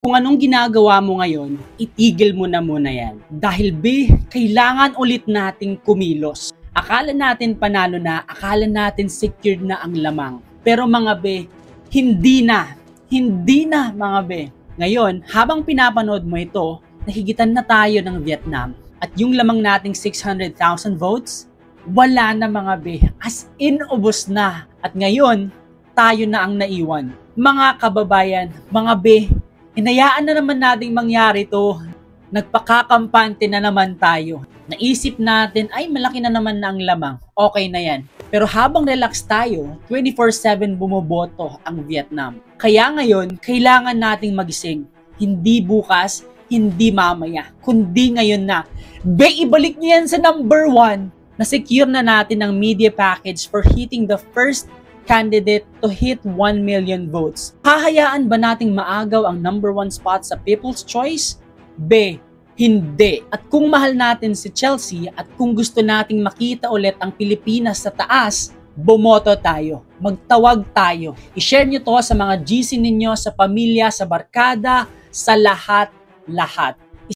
Kung anong ginagawa mo ngayon, itigil mo na muna yan. Dahil kailangan ulit nating kumilos. Akala natin panalo na, akala natin secured na ang lamang. Pero mga hindi na. Hindi na mga Ngayon, habang pinapanood mo ito, nahigitan na tayo ng Vietnam. At yung lamang nating 600,000 votes, wala na mga as in ubos na. At ngayon, tayo na ang naiwan. Mga kababayan, mga hinayaan na naman nating mangyari to. Nagpakakampante na naman tayo. Naisip natin, ay malaki na naman na ang lamang. Okay na yan. Pero habang relax tayo, 24/7 bumoboto ang Vietnam. Kaya ngayon, kailangan nating magising. Hindi bukas, hindi mamaya, kundi ngayon na. Ibalik niyo yan sa number 1. Na-secure na natin ang media package for hitting the first candidate to hit 1 million votes. Hahayaan ba nating maagaw ang number 1 spot sa People's Choice? Hindi. At kung mahal natin si Chelsea at kung gusto nating makita ulit ang Pilipinas sa taas, bumoto tayo. Magtawag tayo. I-share nyo to sa mga GC ninyo, sa pamilya, sa barkada, sa lahat.